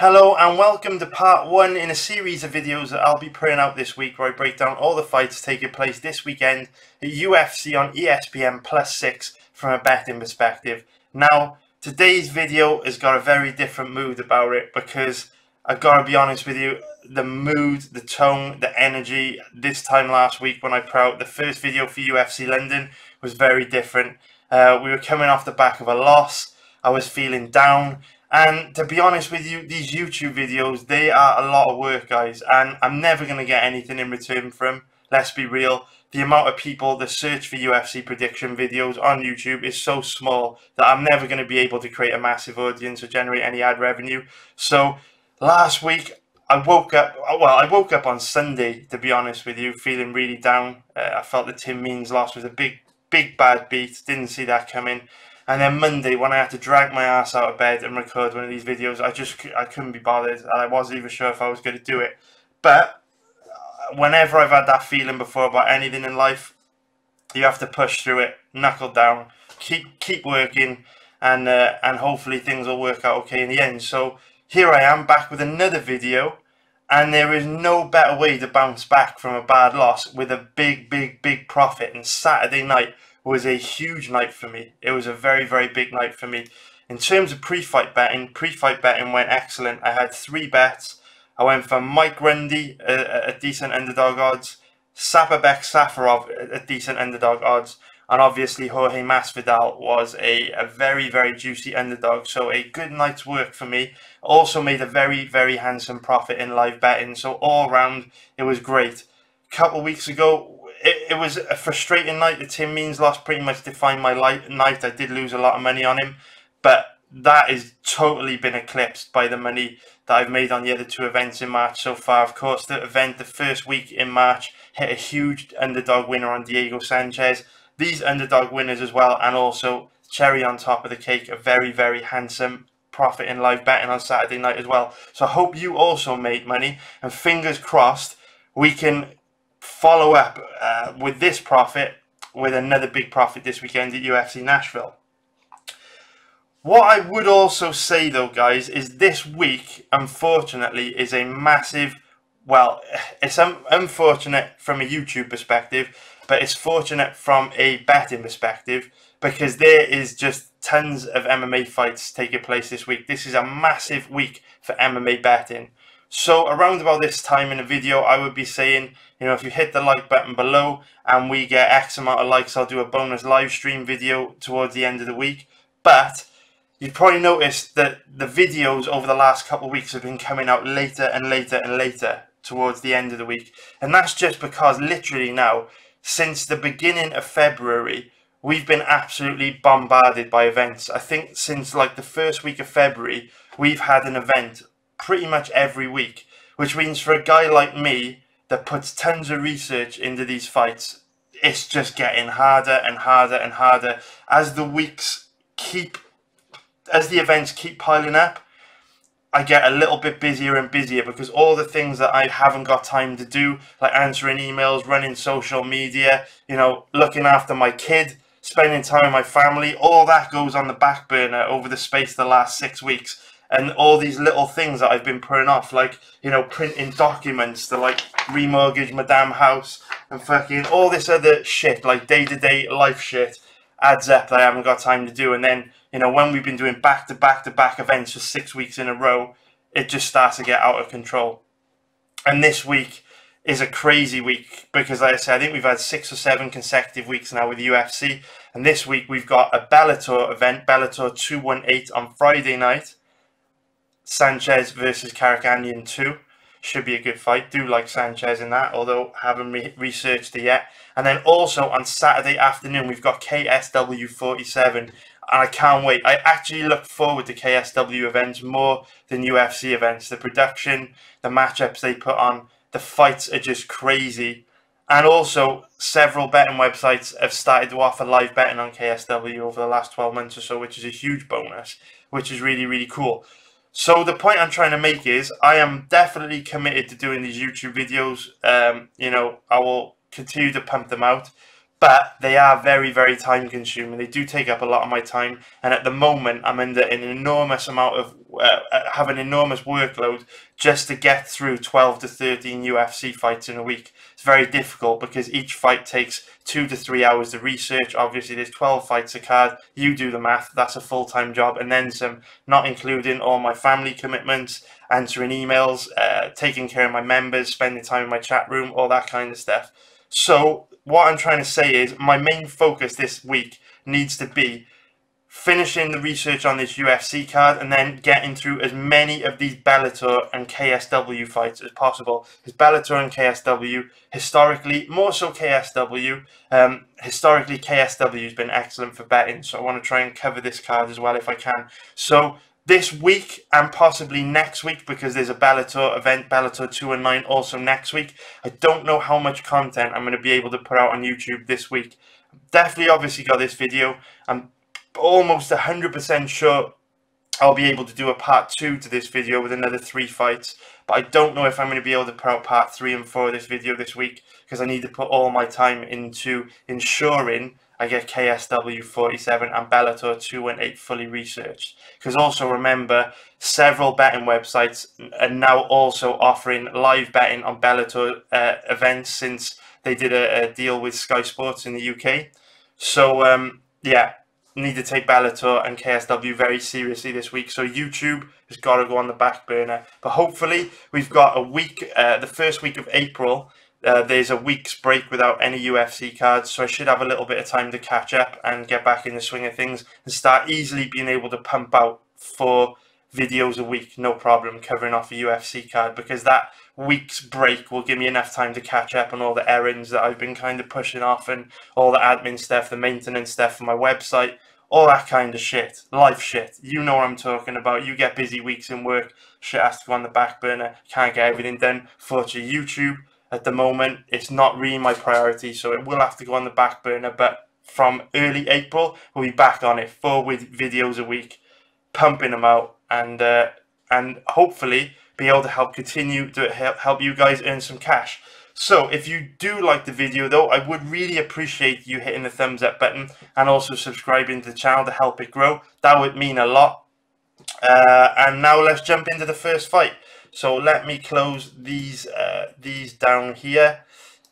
Hello and welcome to part 1 in a series of videos that I'll be putting out this week, where I break down all the fights taking place this weekend at UFC on ESPN +6 from a betting perspective. Now, today's video has got a very different mood about it because I've got to be honest with you, the mood, the tone, the energy this time last week when I put out the first video for UFC London was very different. We were coming off the back of a loss. I was feeling down. And to be honest with you, these YouTube videos, they are a lot of work, guys, and I'm never going to get anything in return for them. Let's be real. The amount of people that search for UFC prediction videos on YouTube is so small that I'm never going to be able to create a massive audience or generate any ad revenue. So last week, I woke up on Sunday, to be honest with you, feeling really down. I felt the Tim Means loss was a big bad beat. Didn't see that coming. And then Monday, when I had to drag my ass out of bed and record one of these videos, I couldn't be bothered. I wasn't even sure if I was going to do it. But whenever I've had that feeling before about anything in life, you have to push through it, knuckle down, keep working, and hopefully things will work out okay in the end. So here I am back with another video, and there is no better way to bounce back from a bad loss with a big profit. And Saturday night was a huge night for me. It was a very big night for me. In terms of pre-fight betting went excellent. I had 3 bets. I went for Mike Grundy at decent underdog odds, Sapabek Safarov at decent underdog odds, and obviously Jorge Masvidal was a very juicy underdog. So a good night's work for me. Also made a very handsome profit in live betting. So all around it was great. A couple of weeks ago, it was a frustrating night. The Tim Means loss pretty much defined my night. I did lose a lot of money on him, but that has totally been eclipsed by the money that I've made on the other 2 events in March so far. Of course, the first week in March hit a huge underdog winner on Diego Sanchez. These underdog winners as well, and also cherry on top of the cake, a very handsome profit in live betting on Saturday night as well. So I hope you also made money, and fingers crossed we can follow up with this profit with another big profit this weekend at UFC Nashville. What I would also say though, guys, is this week unfortunately is a massive, well, it's unfortunate from a YouTube perspective, but it's fortunate from a betting perspective because there is just tons of MMA fights taking place this week. This is a massive week for MMA betting. So around about this time in the video, I would be saying, you know, if you hit the like button below and we get X amount of likes, I'll do a bonus live stream video towards the end of the week. But you've probably noticed that the videos over the last couple of weeks have been coming out later and later towards the end of the week. And that's just because literally now, since the beginning of February, we've been absolutely bombarded by events. I think since like the first week of February, we've had an event pretty much every week, which means for a guy like me that puts tons of research into these fights, it's just getting harder and harder as the events keep piling up. I get a little bit busier and busier because all the things that I haven't got time to do, like answering emails, running social media, you know, looking after my kid, spending time with my family, all that goes on the back burner over the space of the last 6 weeks. And all these little things that I've been putting off, like, you know, printing documents to like remortgage Madame House and fucking all this other shit, like day-to-day life shit, adds up that I haven't got time to do. And then, you know, when we've been doing back-to-back events for 6 weeks in a row, it just starts to get out of control. And this week is a crazy week because, like I said, I think we've had 6 or 7 consecutive weeks now with the UFC. And this week we've got a Bellator event, Bellator 218 on Friday night. Sanchez versus Karakhanyan 2. Should be a good fight. Do like Sanchez in that, although haven't researched it yet. And then also on Saturday afternoon, we've got KSW 47. And I can't wait. I actually look forward to KSW events more than UFC events. The production, the matchups they put on, the fights are just crazy. And also, several betting websites have started to offer live betting on KSW over the last 12 months or so, which is a huge bonus, which is really cool. So the point I'm trying to make is I am definitely committed to doing these YouTube videos. You know, I will continue to pump them out. but they are very, very time consuming. They do take up a lot of my time, and at the moment I'm under an enormous amount of have an enormous workload just to get through 12 to 13 UFC fights in a week. It's very difficult because each fight takes 2 to 3 hours to research. Obviously there's 12 fights a card. You do the math, that's a full-time job, and then some, not including all my family commitments, answering emails, taking care of my members, spending time in my chat room, all that kind of stuff. So what I'm trying to say is my main focus this week needs to be finishing the research on this UFC card and then getting through as many of these Bellator and KSW fights as possible. Because Bellator and KSW, historically, more so KSW, historically KSW has been excellent for betting. So I want to try and cover this card as well if I can. So this week and possibly next week, because there's a Bellator event, Bellator 219, also next week. I don't know how much content I'm going to be able to put out on YouTube this week. Definitely obviously got this video. I'm almost 100% sure I'll be able to do a part 2 to this video with another 3 fights, but I don't know if I'm going to be able to put out part 3 and 4 of this video this week, because I need to put all my time into ensuring I get KSW 47 and Bellator 218 fully researched. Because also remember, several betting websites are now also offering live betting on Bellator events since they did a deal with Sky Sports in the UK. So yeah, need to take Bellator and KSW very seriously this week. So YouTube has got to go on the back burner. But hopefully we've got a week, the first week of April, there's a week's break without any UFC cards, so I should have a little bit of time to catch up and get back in the swing of things and start easily being able to pump out 4 videos a week, no problem, covering off a UFC card, because that week's break will give me enough time to catch up on all the errands that I've been kind of pushing off and all the admin stuff, the maintenance stuff for my website, all that kind of shit, life shit. You know what I'm talking about. You get busy weeks in work, shit has to go on the back burner, can't get everything done. Fortunately, YouTube, at the moment, it's not really my priority, so it will have to go on the back burner. But from early April, we'll be back on it, 4 videos a week, pumping them out, and hopefully be able to continue to help you guys earn some cash. So if you do like the video though, I would really appreciate you hitting the thumbs up button and also subscribing to the channel to help it grow. That would mean a lot. And now let's jump into the first fight. So let me close these down here,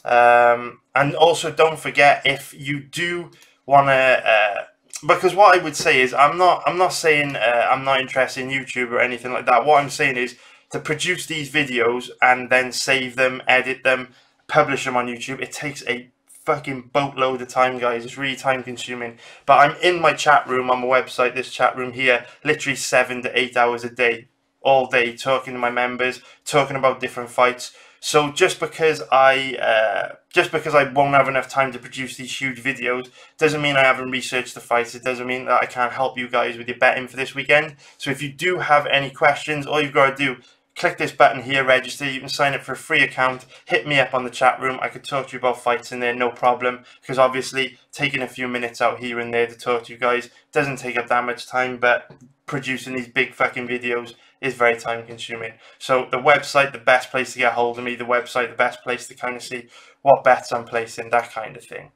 and also don't forget, if you do want to, because what I would say is I'm not saying I'm not interested in YouTube or anything like that. What I'm saying is to produce these videos and then save them, edit them, publish them on YouTube. It takes a fucking boatload of time, guys. It's really time consuming. But I'm in my chat room on my website, this chat room here, literally 7 to 8 hours a day, all day, talking to my members, talking about different fights. So just because I won't have enough time to produce these huge videos doesn't mean I haven't researched the fights. It doesn't mean that I can't help you guys with your betting for this weekend. So if you do have any questions, all you've got to do, click this button here, register. You can sign up for a free account. Hit me up on the chat room. I could talk to you about fights in there, no problem. Because obviously, taking a few minutes out here and there to talk to you guys doesn't take up that much time. But producing these big fucking videos is very time consuming. So the website, the best place to get hold of me. The website, the best place to kind of see what bets I'm placing, that kind of thing.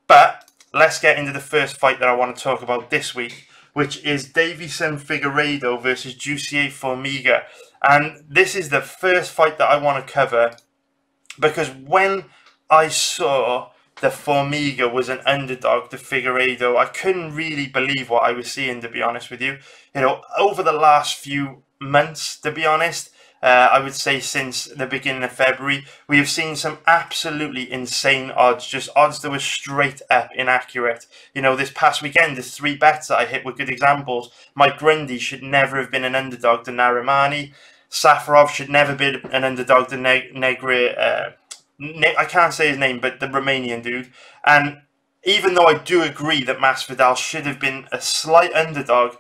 But let's get into the first fight that I want to talk about this week, which is Deiveson Figueiredo versus Jussier Formiga. And this is the first fight that I want to cover, because when I saw that Formiga was an underdog to Figueiredo, I couldn't really believe what I was seeing, to be honest with you. You know, over the last few months, to be honest, I would say since the beginning of February, we have seen some absolutely insane odds, just odds that were straight up inaccurate. You know, this past weekend, there's 3 bets that I hit with good examples. Mike Grundy should never have been an underdog to Narimani. Safarov should never be an underdog to Negre. I can't say his name, but the Romanian dude. And even though I do agree that Masvidal should have been a slight underdog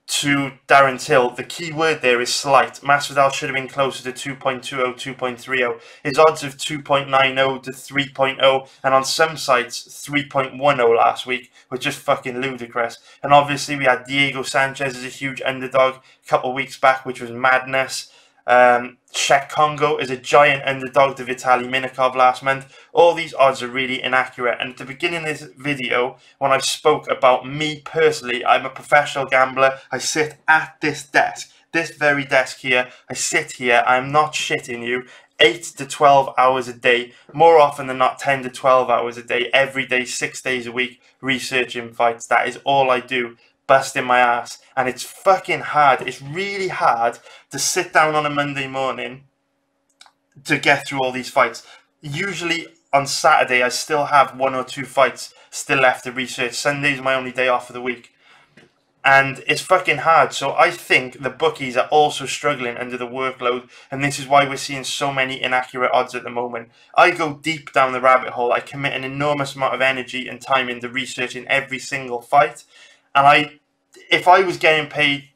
to Darren Till, the key word there is slight. Masvidal should have been closer to 2.20, 2.30. His odds of 2.90 to 3.0, and on some sites 3.10 last week, were just fucking ludicrous. And obviously we had Diego Sanchez as a huge underdog a couple of weeks back, which was madness. Czech Congo is a giant underdog to Vitaly Minakov last month. All these odds are really inaccurate. And at the beginning of this video, when I spoke about me personally, I'm a professional gambler. I sit at this desk, this very desk here. I sit here. I'm not shitting you. 8 to 12 hours a day, more often than not 10 to 12 hours a day, every day, 6 days a week, researching fights. That is all I do. Busting my ass, and it's fucking hard. It's really hard to sit down on a Monday morning to get through all these fights. Usually on Saturday I still have 1 or 2 fights still left to research. Sunday's my only day off of the week, and it's fucking hard. So I think the bookies are also struggling under the workload, and this is why we're seeing so many inaccurate odds at the moment. I go deep down the rabbit hole. I commit an enormous amount of energy and time into researching every single fight. And if I was getting paid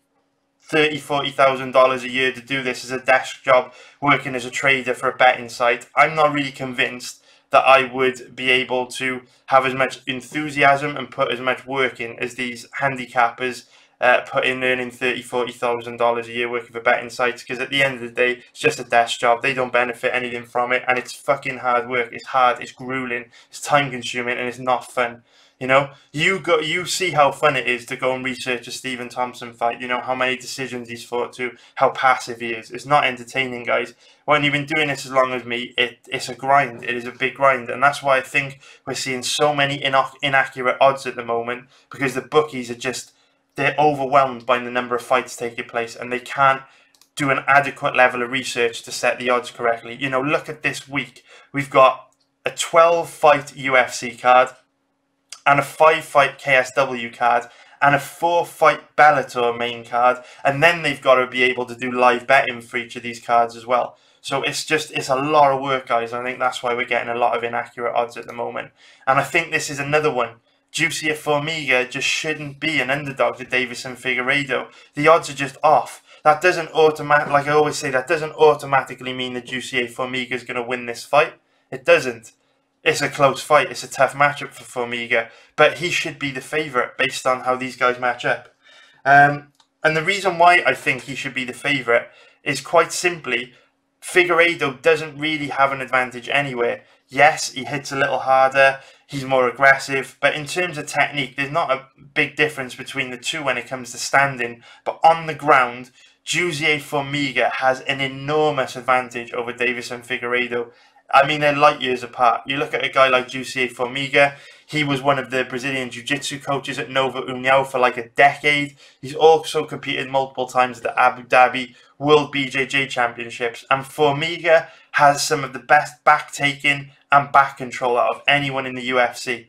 $30,000-$40,000 a year to do this as a desk job, working as a trader for a betting site, I'm not really convinced that I would be able to have as much enthusiasm and put as much work in as these handicappers put in, earning $30,000-$40,000 a year working for betting sites. Because at the end of the day, it's just a desk job. They don't benefit anything from it, and it's fucking hard work. It's hard, it's grueling, it's time consuming, and it's not fun. You know, you see how fun it is to go and research a Stephen Thompson fight. You know how many decisions he's fought to, how passive he is. It's not entertaining, guys. When you've been doing this as long as me, it's a grind. It is a big grind, and that's why I think we're seeing so many inaccurate odds at the moment, because the bookies are they're overwhelmed by the number of fights taking place, and they can't do an adequate level of research to set the odds correctly. You know, look at this week. We've got a 12-fight UFC card, and a 5-fight KSW card, and a 4-fight Bellator main card, and then they've got to be able to do live betting for each of these cards as well. So it's a lot of work, guys. I think that's why we're getting a lot of inaccurate odds at the moment. And I think this is another one. Juicy Formiga just shouldn't be an underdog to Davison Figueiredo. The odds are just off. That doesn't like I always say, that doesn't automatically mean that Juicy Formiga is going to win this fight. It doesn't. It's a close fight. It's a tough matchup for Formiga, but he should be the favourite based on how these guys match up. And the reason why I think he should be the favourite is quite simply, Figueiredo doesn't really have an advantage anywhere. Yes, he hits a little harder, he's more aggressive, but in terms of technique, there's not a big difference between the two when it comes to standing. But on the ground, Juicy Formiga has an enormous advantage over Davison Figueiredo. I mean, they're light years apart. You look at a guy like Juicy Formiga, he was one of the Brazilian Jiu-Jitsu coaches at Nova União for like a decade. He's also competed multiple times at the Abu Dhabi World BJJ Championships. And Formiga has some of the best back taking and back control out of anyone in the UFC.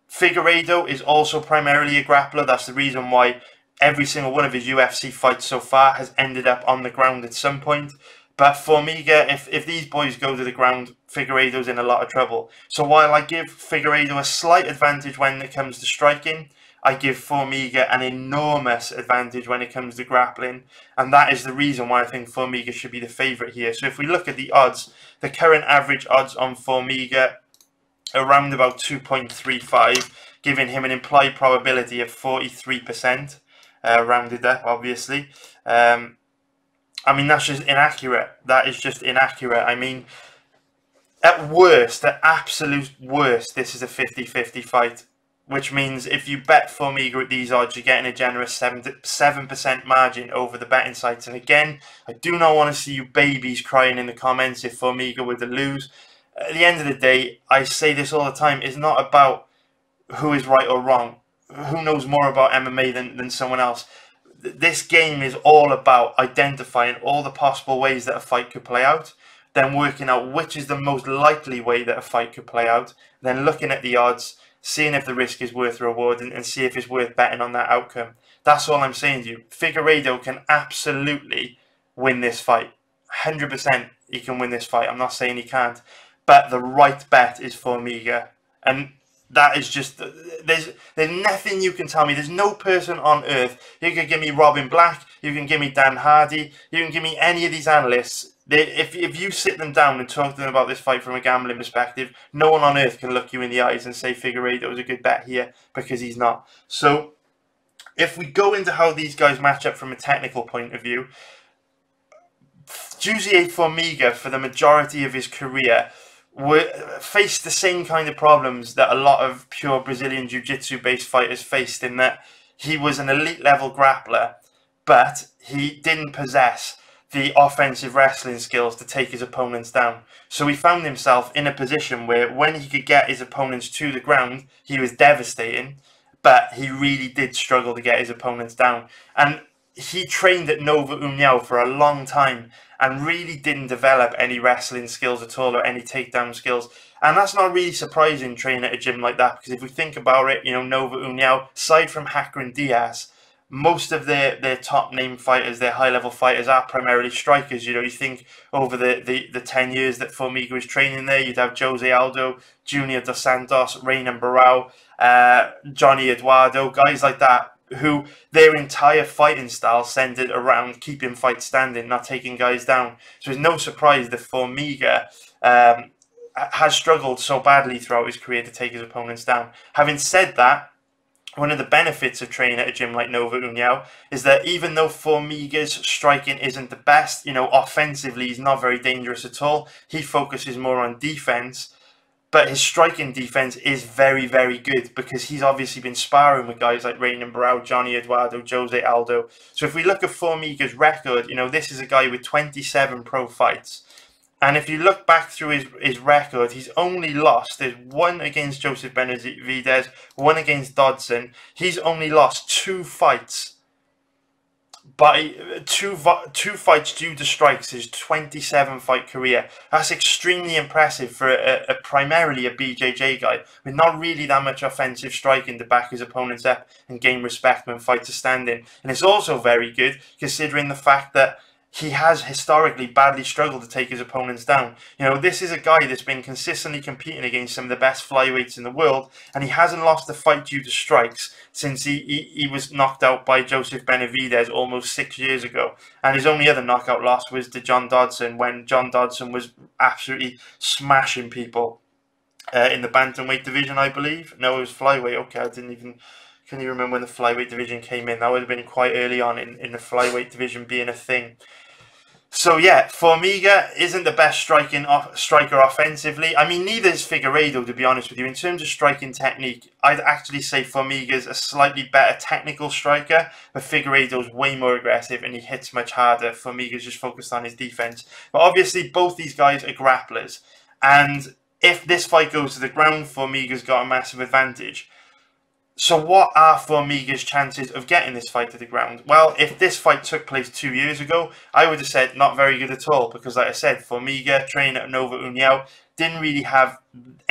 Figueiredo is also primarily a grappler. That's the reason why every single one of his UFC fights so far has ended up on the ground at some point. But Formiga, if these boys go to the ground, Figueiredo's in a lot of trouble. So while I give Figueiredo a slight advantage when it comes to striking, I give Formiga an enormous advantage when it comes to grappling. And that is the reason why I think Formiga should be the favourite here. So if we look at the odds, the current average odds on Formiga are around about 2.35, giving him an implied probability of 43%, rounded up, obviously. I mean, that's just inaccurate. That is just inaccurate. I mean, at worst, at absolute worst, this is a 50-50 fight, which means if you bet Formiga at these odds, you're getting a generous 7% margin over the betting sites. And again, I do not want to see you babies crying in the comments if Formiga were to lose. At the end of the day, I say this all the time, it's not about who is right or wrong. Who knows more about MMA than someone else? This game is all about identifying all the possible ways that a fight could play out, then working out which is the most likely way that a fight could play out, then looking at the odds, seeing if the risk is worth the reward, and see if it's worth betting on that outcome. That's all I'm saying to you. Figueiredo can absolutely win this fight. 100% he can win this fight. I'm not saying he can't. But the right bet is Formiga. And that is just, there's nothing you can tell me. There's no person on earth. You can give me Robin Black, you can give me Dan Hardy, you can give me any of these analysts. If you sit them down and talk to them about this fight from a gambling perspective, no one on earth can look you in the eyes and say Figueiredo is a good bet here, because he's not. So if we go into how these guys match up from a technical point of view, Jussier Formiga, for the majority of his career, faced the same kind of problems that a lot of pure Brazilian Jiu-Jitsu based fighters faced, in that he was an elite level grappler, but he didn't possess the offensive wrestling skills to take his opponents down. So he found himself in a position where when he could get his opponents to the ground, he was devastating, but he really did struggle to get his opponents down. And he trained at Nova União for a long time and really didn't develop any wrestling skills at all, or any takedown skills. And that's not really surprising, training at a gym like that, because if we think about it, you know, Nova União, aside from Hacker and Diaz, most of their top name fighters, their high level fighters, are primarily strikers. You know, you think over the 10 years that Formiga was training there, you'd have Jose Aldo, Junior Dos Santos, Reynan Barão, Johnny Eduardo, guys like that, who their entire fighting style centered around keeping fights standing, not taking guys down. So it's no surprise that Formiga has struggled so badly throughout his career to take his opponents down. Having said that, one of the benefits of training at a gym like Nova União is that even though Formiga's striking isn't the best, you know, offensively he's not very dangerous at all. He focuses more on defense, but his striking defense is very, very good, because he's obviously been sparring with guys like Reynan Barão, Johnny Eduardo, Jose Aldo. So if we look at Formiga's record, you know, this is a guy with 27 pro fights. And if you look back through his record, he's only lost. There's one against Joseph Benavidez, one against Dodson. He's only lost 2 fights. By two fights due to strikes, his 27-fight career. That's extremely impressive for a primarily a BJJ guy with not really that much offensive striking to back his opponents up and gain respect when fights are standing. And it's also very good considering the fact that he has historically badly struggled to take his opponents down. You know, this is a guy that's been consistently competing against some of the best flyweights in the world, and he hasn't lost a fight due to strikes since he was knocked out by Joseph Benavidez almost 6 years ago. And his only other knockout loss was to John Dodson, when John Dodson was absolutely smashing people in the bantamweight division, I believe. No, it was flyweight. Okay, couldn't even remember when the flyweight division came in. That would have been quite early on in the flyweight division being a thing. So yeah, Formiga isn't the best striker offensively. I mean, neither is Figueiredo, to be honest with you. In terms of striking technique, I'd actually say Formiga's a slightly better technical striker, but Figueiredo's way more aggressive and he hits much harder. Formiga's just focused on his defense. But obviously, both these guys are grapplers. And if this fight goes to the ground, Formiga's got a massive advantage. So what are Formiga's chances of getting this fight to the ground? Well, if this fight took place 2 years ago, I would have said not very good at all. Because like I said, Formiga, trained at Nova União, didn't really have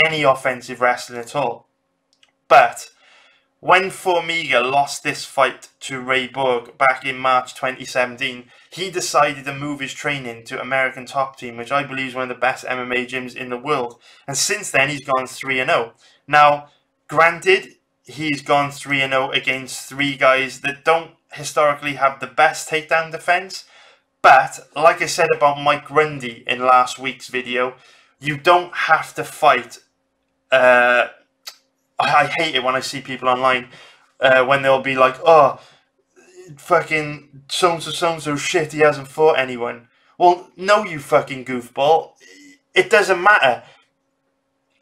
any offensive wrestling at all. But when Formiga lost this fight to Ray Borg back in March 2017, he decided to move his training to American Top Team, which I believe is one of the best MMA gyms in the world. And since then, he's gone 3-0. Now, granted, he's gone 3-0 against 3 guys that don't historically have the best takedown defense. But, like I said about Mike Grundy in last week's video, you don't have to fight. I hate it when I see people online when they'll be like, oh, fucking so-and-so shit, he hasn't fought anyone. Well, no, you fucking goofball. It doesn't matter.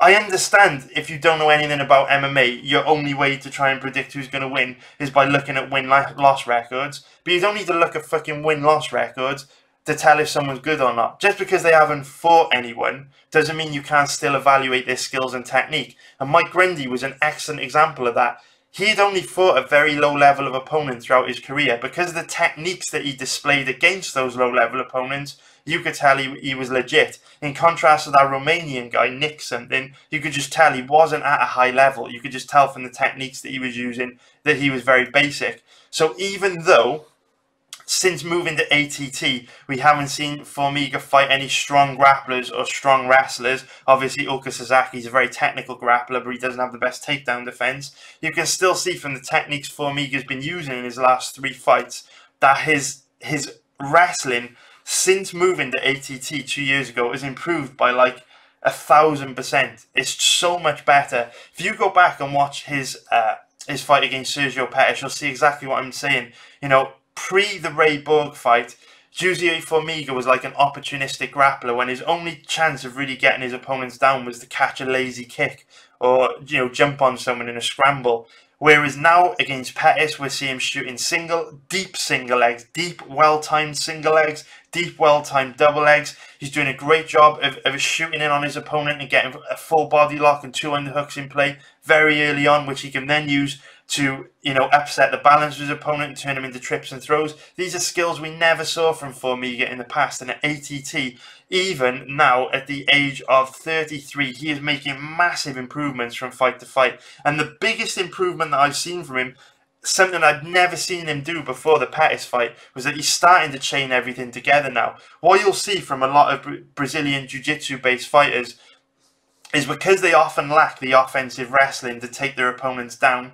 I understand if you don't know anything about MMA, your only way to try and predict who's going to win is by looking at win-loss records. But you don't need to look at fucking win-loss records to tell if someone's good or not. Just because they haven't fought anyone doesn't mean you can't still evaluate their skills and technique. And Mike Grundy was an excellent example of that. He'd only fought a very low level of opponent throughout his career. Because of the techniques that he displayed against those low level opponents, you could tell he was legit. In contrast to that Romanian guy, Nick something, you could just tell he wasn't at a high level. You could just tell from the techniques that he was using that he was very basic. So even though, since moving to ATT, we haven't seen Formiga fight any strong grapplers or strong wrestlers. Obviously, Oka Sasaki's a very technical grappler, but he doesn't have the best takedown defense. You can still see from the techniques Formiga's been using in his last 3 fights that his wrestling since moving to ATT 2 years ago has improved by like 1,000%. It's so much better. If you go back and watch his fight against Sergio Pettis, you'll see exactly what I'm saying. You know, pre the Ray Borg fight, Jose Formiga was like an opportunistic grappler when his only chance of really getting his opponents down was to catch a lazy kick or, you know, jump on someone in a scramble. Whereas now against Pettis, we're seeing him shooting deep single legs, deep well-timed single legs, deep well-timed double legs. He's doing a great job of shooting in on his opponent and getting a full body lock and 2 underhooks in play very early on, which he can then use to, you know, upset the balance of his opponent and turn him into trips and throws. These are skills we never saw from Formiga in the past, and at ATT, even now at the age of 33, he is making massive improvements from fight to fight. And the biggest improvement that I've seen from him, something I'd never seen him do before the Pettis fight, was that he's starting to chain everything together now. What you'll see from a lot of Brazilian Jiu-Jitsu based fighters is because they often lack the offensive wrestling to take their opponents down,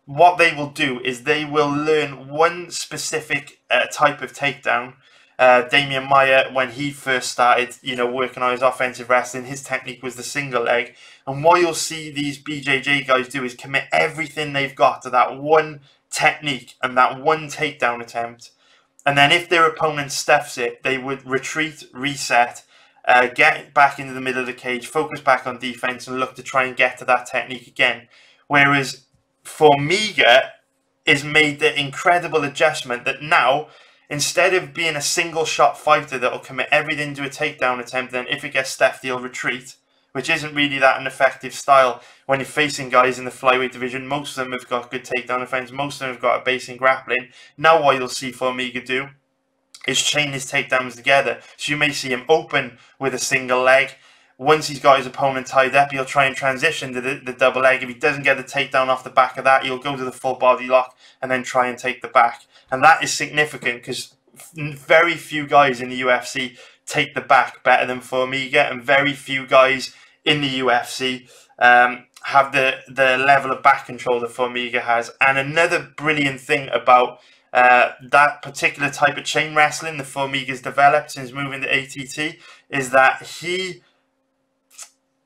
what they will do is they will learn one specific type of takedown. Damian Maia, when he first started, you know, working on his offensive wrestling, his technique was the single leg. And what you'll see these BJJ guys do is commit everything they've got to that one technique and that one takedown attempt. And then if their opponent stuffs it, they would retreat, reset, get back into the middle of the cage, focus back on defense and look to try and get to that technique again. Whereas Formiga is made the incredible adjustment that now, instead of being a single shot fighter that will commit everything to a takedown attempt, then if it gets stuffed, he'll retreat, which isn't really that an effective style when you're facing guys in the flyweight division. Most of them have got good takedown defense. Most of them have got a base in grappling. Now what you'll see Formiga do is chain his takedowns together. So you may see him open with a single leg. Once he's got his opponent tied up, he'll try and transition to the double leg. If he doesn't get the takedown off the back of that, he'll go to the full body lock and then try and take the back. And that is significant because very few guys in the UFC take the back better than Formiga, and very few guys in the UFC have the level of back control that Formiga has. And another brilliant thing about that particular type of chain wrestling that Formiga's developed since moving to ATT is that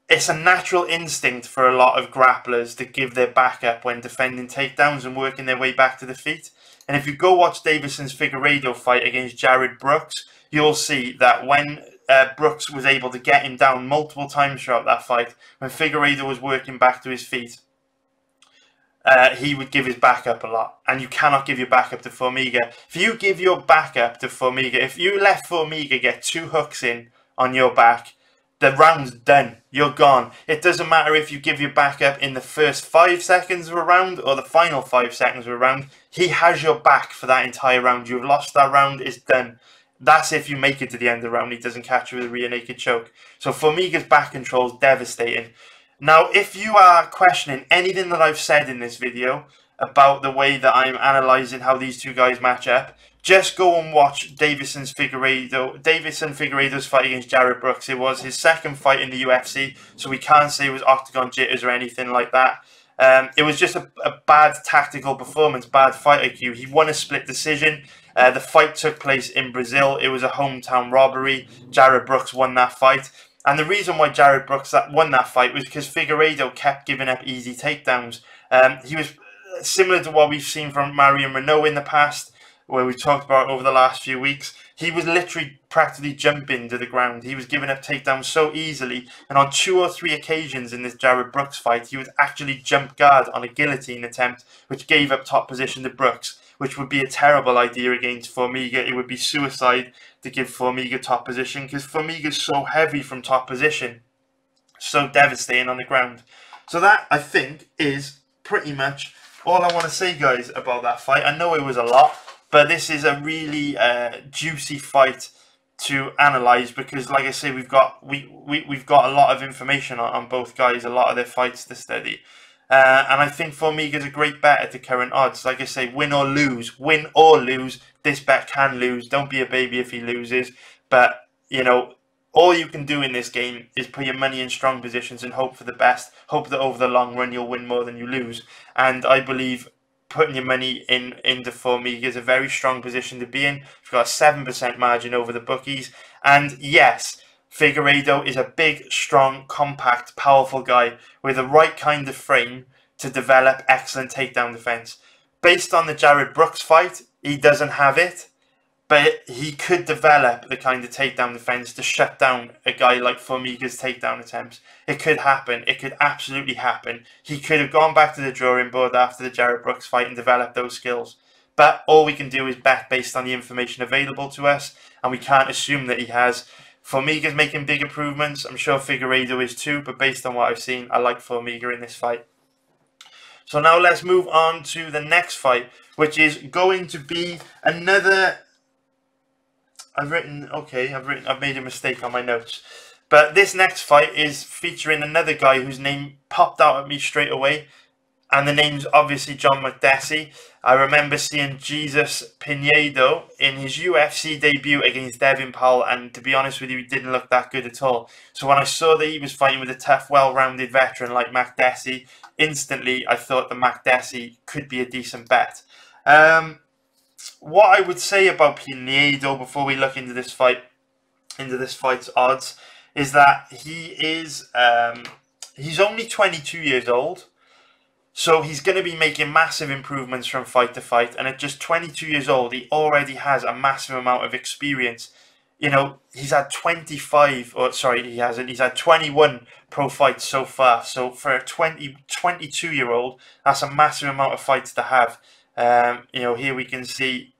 it's a natural instinct for a lot of grapplers to give their back up when defending takedowns and working their way back to the feet. And if you go watch Davison's Figueiredo fight against Jared Brooks, you'll see that when Brooks was able to get him down multiple times throughout that fight, when Figueiredo was working back to his feet, he would give his back up a lot. And you cannot give your back up to Formiga. If you give your back up to Formiga, if you let Formiga get 2 hooks in on your back, the round's done. You're gone. It doesn't matter if you give your back up in the first 5 seconds of a round or the final 5 seconds of a round. He has your back for that entire round. You've lost that round. It's done. That's if you make it to the end of the round. He doesn't catch you with a rear naked choke. So Formiga's back control is devastating. Now, if you are questioning anything that I've said in this video about the way that I'm analysing how these two guys match up, just go and watch Davison Figueiredo's fight against Jared Brooks. It was his second fight in the UFC, so we can't say it was octagon jitters or anything like that. It was just a bad tactical performance, bad fight IQ. He won a split decision. The fight took place in Brazil. It was a hometown robbery. Jared Brooks won that fight. And the reason why Jared Brooks won that fight was because Figueiredo kept giving up easy takedowns. He was similar to what we've seen from Marion Renault in the past, where we talked about over the last few weeks. He was literally practically jumping to the ground. He was giving up takedowns so easily. And on 2 or 3 occasions in this Jared Brooks fight, he would actually jump guard on a guillotine attempt, which gave up top position to Brooks, which would be a terrible idea against Formiga. It would be suicide to give Formiga top position because Formiga's so heavy from top position. So devastating on the ground. So that, I think, is pretty much all I want to say, guys, about that fight. I know it was a lot, but this is a really juicy fight to analyse because, like I say, we've got a lot of information on both guys, a lot of their fights to study. And I think Formiga's a great bet at the current odds. Like I say, win or lose, this bet can lose. Don't be a baby if he loses. But, you know, all you can do in this game is put your money in strong positions and hope for the best. Hope that over the long run you'll win more than you lose. And I believe putting your money into Formiga is a very strong position to be in. You've got a 7% margin over the bookies. And yes, Figueiredo is a big, strong, compact, powerful guy with the right kind of frame to develop excellent takedown defense. Based on the Jared Brooks fight, he doesn't have it. but he could develop the kind of takedown defense to shut down a guy like Formiga's takedown attempts. It could happen. It could absolutely happen. He could have gone back to the drawing board after the Jarrett Brooks fight and developed those skills. But all we can do is bet based on the information available to us, and we can't assume that he has. Formiga's making big improvements. I'm sure Figueiredo is too, but based on what I've seen, I like Formiga in this fight. So now let's move on to the next fight, which is going to be another... I've made a mistake on my notes. But this next fight is featuring another guy whose name popped out at me straight away. And the name's obviously John Makdessi. I remember seeing Jesus Pinedo in his UFC debut against Devin Powell. And to be honest with you, he didn't look that good at all. So when I saw that he was fighting with a tough, well-rounded veteran like Makdessi, instantly I thought that Makdessi could be a decent bet. What I would say about Pinedo before we look into this fight's odds, is that he's only 22 years old, so he's going to be making massive improvements from fight to fight. And at just 22 years old, he already has a massive amount of experience. You know, he's had 21 pro fights so far. So for a 22-year-old, that's a massive amount of fights to have. You know, here we can see,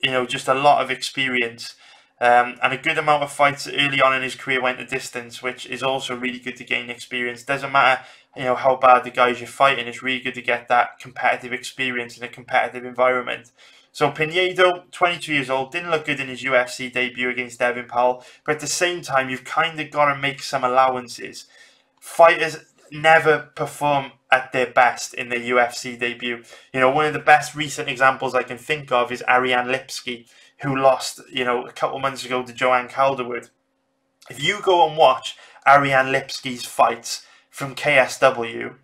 you know, just a lot of experience, and a good amount of fights early on in his career went the distance, which is also really good to gain experience. Doesn't matter, you know, how bad the guys you're fighting, it's really good to get that competitive experience in a competitive environment. So Pinedo, 22 years old, didn't look good in his UFC debut against Devin Powell, but at the same time, you've kind of got to make some allowances. Fighters never perform at their best in their UFC debut. You know, one of the best recent examples I can think of is Ariane Lipski, who lost, you know, a couple months ago to Joanne Calderwood. If you go and watch Ariane Lipski's fights from KSW,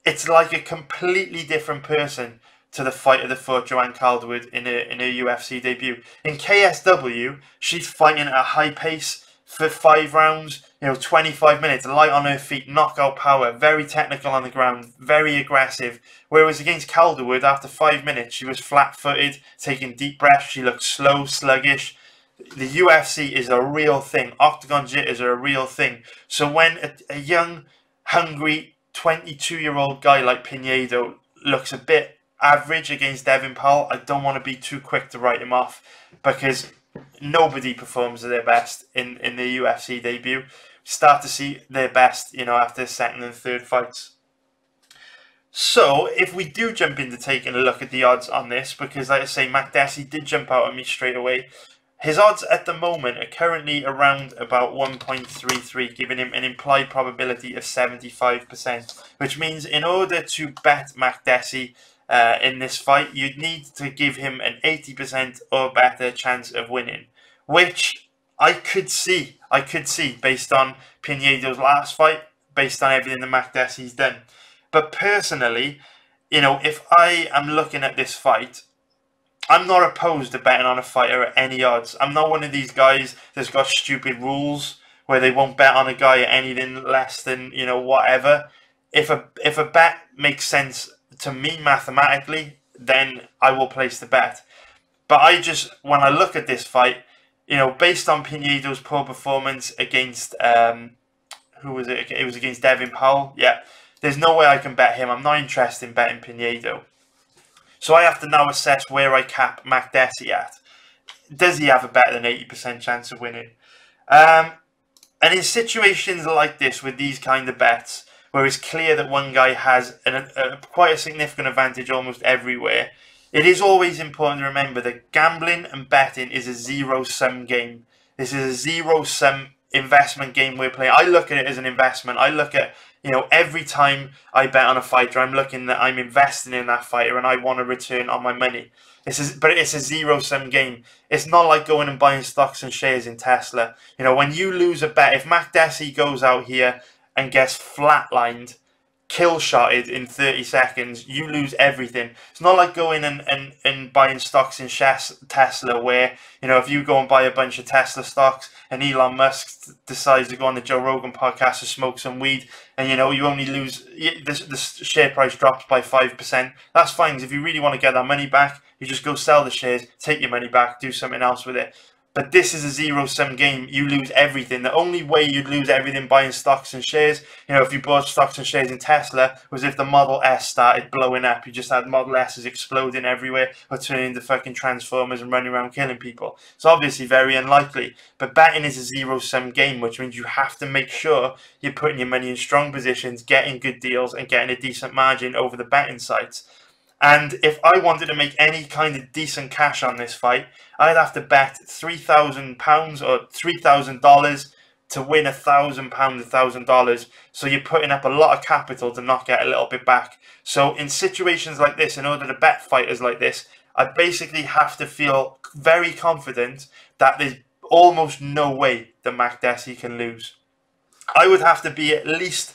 it's like a completely different person to the fighter that fought Joanne Calderwood in her UFC debut. In KSW, she's fighting at a high pace for 5 rounds, you know, 25 minutes, light on her feet, knockout power, very technical on the ground, very aggressive. Whereas against Calderwood, after 5 minutes, she was flat-footed, taking deep breaths, she looked slow, sluggish. The UFC is a real thing. Octagon jitters are a real thing. So when a young, hungry, 22-year-old guy like Pinedo looks a bit average against Devin Powell, I don't want to be too quick to write him off, because nobody performs at their best in the UFC debut. Start to see their best, you know, after second and third fights. So if we do jump into taking a look at the odds on this, because like I say, Makdessi did jump out at me straight away. His odds at the moment are currently around about 1.33, giving him an implied probability of 75%, which means in order to bet Makdessi in this fight, you'd need to give him an 80% or better chance of winning, which I could see based on Pinedo's last fight, based on everything that Makdessi's done. But personally, you know, if I am looking at this fight, I'm not opposed to betting on a fighter at any odds. I'm not one of these guys that's got stupid rules where they won't bet on a guy at anything less than, you know, whatever. If a bet makes sense to me mathematically, then I will place the bet. But when I look at this fight, you know, based on Pinedo's poor performance against, who was it? It was against Devin Powell. Yeah, there's no way I can bet him. I'm not interested in betting Pinedo. So I have to now assess where I cap Makdessi at. Does he have a better than 80% chance of winning? And in situations like this, with these kind of bets, where it's clear that one guy has quite a significant advantage almost everywhere, it is always important to remember that gambling and betting is a zero-sum game. This is a zero-sum investment game we're playing. I look at it as an investment. I look at, you know, every time I bet on a fighter, I'm looking that I'm investing in that fighter and I want a return on my money. But it's a zero-sum game. It's not like going and buying stocks and shares in Tesla. You know, when you lose a bet, if Makdessi goes out here and gets flatlined, kill shotted in 30 seconds, you lose everything. It's not like going and buying stocks in Tesla where, you know, if you go and buy a bunch of Tesla stocks and Elon Musk decides to go on the Joe Rogan podcast to smoke some weed and, you know, you only lose, the share price drops by 5%. That's fine, because if you really want to get that money back, you just go sell the shares, take your money back, do something else with it. But this is a zero-sum game. You lose everything. The only way you'd lose everything buying stocks and shares, you know, if you bought stocks and shares in Tesla, was if the Model S started blowing up. You just had Model S's exploding everywhere or turning into fucking Transformers and running around killing people. It's obviously very unlikely. But betting is a zero-sum game, which means you have to make sure you're putting your money in strong positions, getting good deals, and getting a decent margin over the betting sites. And if I wanted to make any kind of decent cash on this fight, I'd have to bet £3,000 or $3,000 to win £1,000, $1,000. So you're putting up a lot of capital to not get a little bit back. So in situations like this, in order to bet fighters like this, I basically have to feel very confident that there's almost no way that Makdessi can lose. I would have to be at least...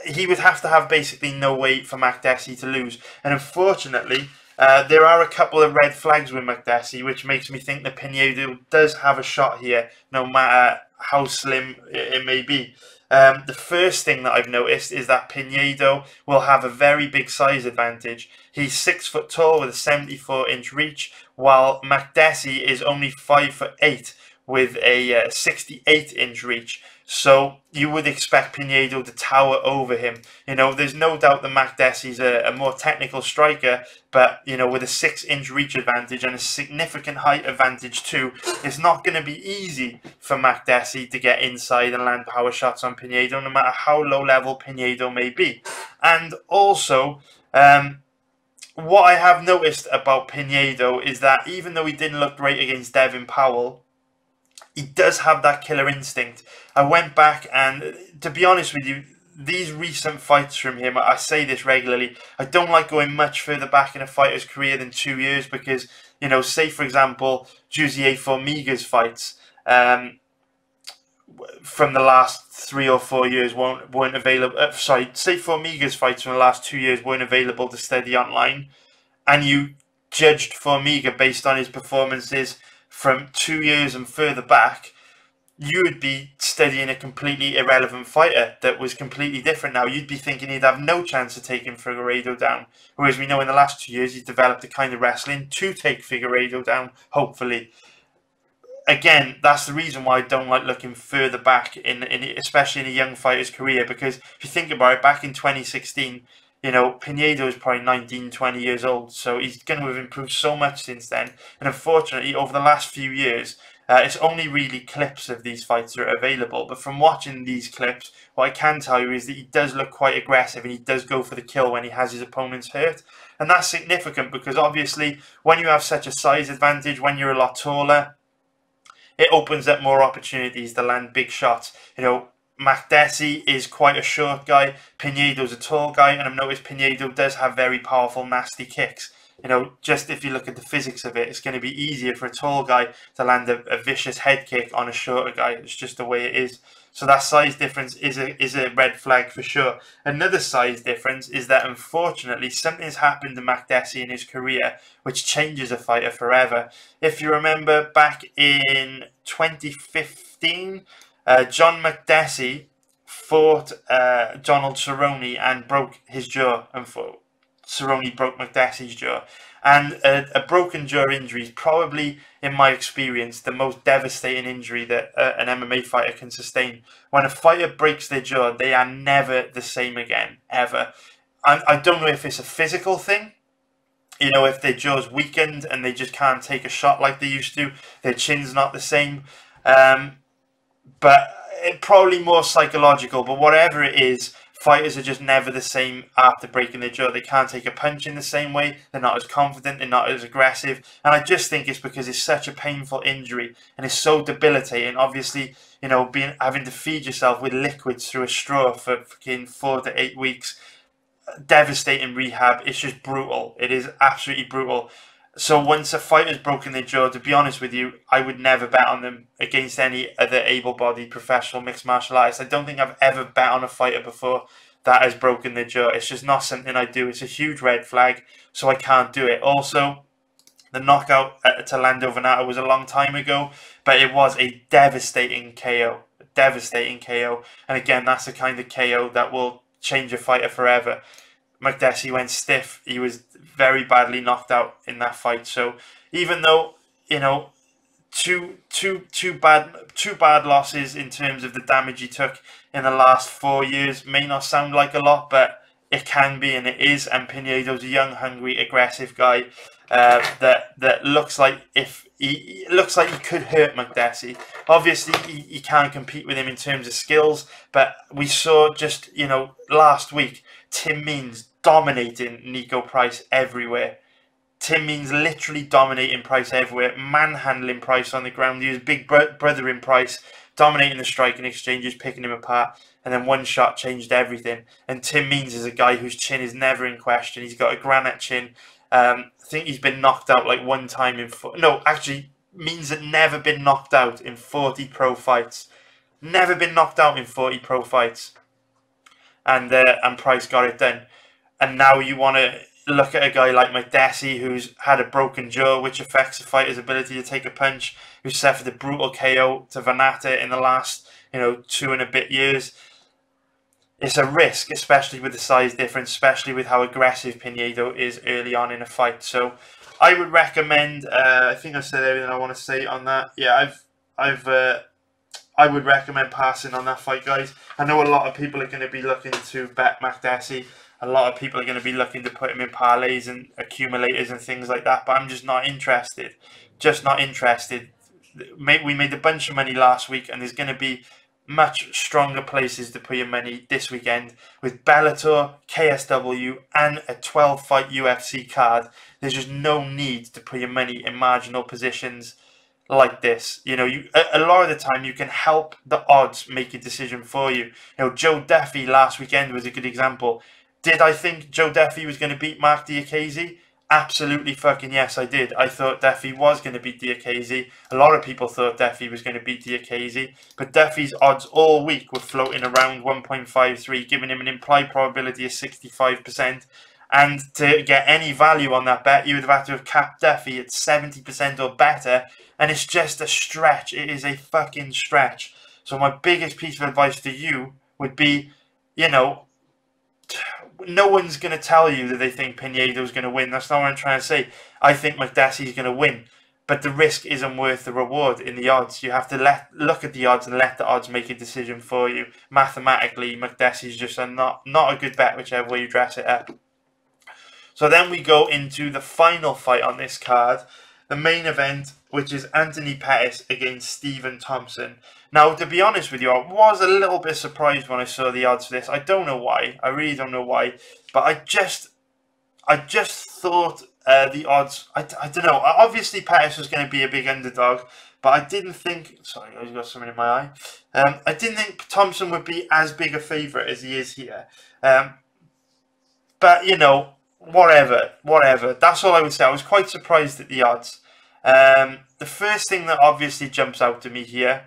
he would have to have basically no way for Makdessi to lose. And unfortunately, there are a couple of red flags with Makdessi, which makes me think that Pinedo does have a shot here, no matter how slim it may be. The first thing that I've noticed is that Pinedo will have a very big size advantage. He's 6 foot tall with a 74-inch reach, while Makdessi is only 5'8" with a 68-inch reach. So you would expect Pinedo to tower over him. You know, there's no doubt that Makdessi's a more technical striker, but, you know, with a 6-inch reach advantage and a significant height advantage too, it's not going to be easy for Makdessi to get inside and land power shots on Pinedo, no matter how low level Pinedo may be. And also, what I have noticed about Pinedo is that even though he didn't look great against Devin Powell, he does have that killer instinct. I went back and, to be honest with you, these recent fights from him, I say this regularly, I don't like going much further back in a fighter's career than 2 years because, you know, say for example, Jose Formiga's fights from the last 3 or 4 years weren't available. Say Formiga's fights from the last 2 years weren't available to study online, and you judged Formiga based on his performances from 2 years and further back, you would be studying a completely irrelevant fighter that was completely different now. You'd be thinking he'd have no chance of taking Figueiredo down. Whereas we know in the last 2 years, he's developed the kind of wrestling to take Figueiredo down, hopefully. Again, that's the reason why I don't like looking further back, especially in a young fighter's career. Because if you think about it, back in 2016, you know, Pinedo is probably 19, 20 years old. So he's going to have improved so much since then. And unfortunately, over the last few years, it's only really clips of these fights that are available. But from watching these clips, what I can tell you is that he does look quite aggressive and he does go for the kill when he has his opponents hurt. And that's significant because obviously when you have such a size advantage, when you're a lot taller, it opens up more opportunities to land big shots. You know, Makdessi is quite a short guy. Pinedo's a tall guy. And I've noticed Pinedo does have very powerful, nasty kicks. You know, just if you look at the physics of it, it's going to be easier for a tall guy to land a vicious head kick on a shorter guy. It's just the way it is. So that size difference is a red flag for sure. Another size difference is that unfortunately something's happened to Makdessi in his career which changes a fighter forever. If you remember back in 2015, John Makdessi fought Donald Cerrone and broke his jaw and fought. Cerrone broke Makdessi's jaw. And a broken jaw injury is probably, in my experience, the most devastating injury that an MMA fighter can sustain. When a fighter breaks their jaw, they are never the same again, ever. I don't know if it's a physical thing, you know, if their jaw's weakened and they just can't take a shot like they used to, their chin's not the same, but it probably more psychological. But whatever it is, fighters are just never the same after breaking their jaw. They can't take a punch in the same way. They're not as confident. They're not as aggressive. And I just think it's because it's such a painful injury and it's so debilitating. Obviously, you know, having to feed yourself with liquids through a straw for fucking 4 to 8 weeks. Devastating rehab. It's just brutal. It is absolutely brutal. So once a fighter's broken their jaw, to be honest with you, I would never bet on them against any other able-bodied professional mixed martial artist. I don't think I've ever bet on a fighter before that has broken the jaw. It's just not something I do. It's a huge red flag, so I can't do it. Also, the knockout to Lando Venata was a long time ago, but it was a devastating KO. Devastating KO. And again, that's the kind of KO that will change a fighter forever. Makdessi went stiff. He was very badly knocked out in that fight. So even though, you know, two bad losses in terms of the damage he took in the last 4 years may not sound like a lot, but it can be, and it is. And Pinedo's a young, hungry, aggressive guy that looks like he could hurt Makdessi. Obviously, he can't compete with him in terms of skills, but we saw just, you know, last week Tim Means dominating Nico Price everywhere. Tim Means literally dominating Price everywhere, manhandling Price on the ground. He was big brother in Price, dominating the striking exchanges, picking him apart, and then one shot changed everything. And Tim Means is a guy whose chin is never in question. He's got a granite chin. I think he's been knocked out like one time in... No, actually, Means had never been knocked out in 40 pro fights. Never been knocked out in 40 pro fights. And Price got it done. And now you want to look at a guy like Makdessi, who's had a broken jaw, which affects a fighter's ability to take a punch, who suffered a brutal KO to Venata in the last, you know, 2 and a bit years. It's a risk, especially with the size difference, especially with how aggressive Pinedo is early on in a fight. So I would recommend, I think I said everything I want to say on that. Yeah, I would recommend passing on that fight, guys. I know a lot of people are going to be looking to bet Makdessi. A lot of people are going to be looking to put him in parlays and accumulators and things like that, but I'm just not interested. Just not interested. We made a bunch of money last week, and there's going to be much stronger places to put your money this weekend with Bellator, KSW, and a 12-fight UFC card. There's just no need to put your money in marginal positions like this. You know, a lot of the time you can help the odds make a decision for you. You know, Joe Duffy last weekend was a good example. Did I think Joe Duffy was going to beat Mark Diakiese? Absolutely fucking yes, I did. I thought Duffy was going to beat Diakiese. A lot of people thought Duffy was going to beat Diakiese. But Duffy's odds all week were floating around 1.53, giving him an implied probability of 65%. And to get any value on that bet, you would have had to have capped Duffy at 70% or better. And it's just a stretch. It is a fucking stretch. So my biggest piece of advice to you would be, you know, no one's going to tell you that they think Pinedo's going to win. That's not what I'm trying to say. I think Makdessi's going to win. But the risk isn't worth the reward in the odds. You have to look at the odds and let the odds make a decision for you. Mathematically, Makdessi's just not a good bet, whichever way you dress it up. So then we go into the final fight on this card. The main event, which is Anthony Pettis against Stephen Thompson. Now, to be honest with you, I was a little bit surprised when I saw the odds for this. I don't know why. I really don't know why. But I just thought the odds... I don't know. Obviously, Pettis was going to be a big underdog. But I didn't think... Sorry, I got something in my eye. I didn't think Thompson would be as big a favourite as he is here. But, you know, whatever. That's all I would say. I was quite surprised at the odds. The first thing that obviously jumps out to me here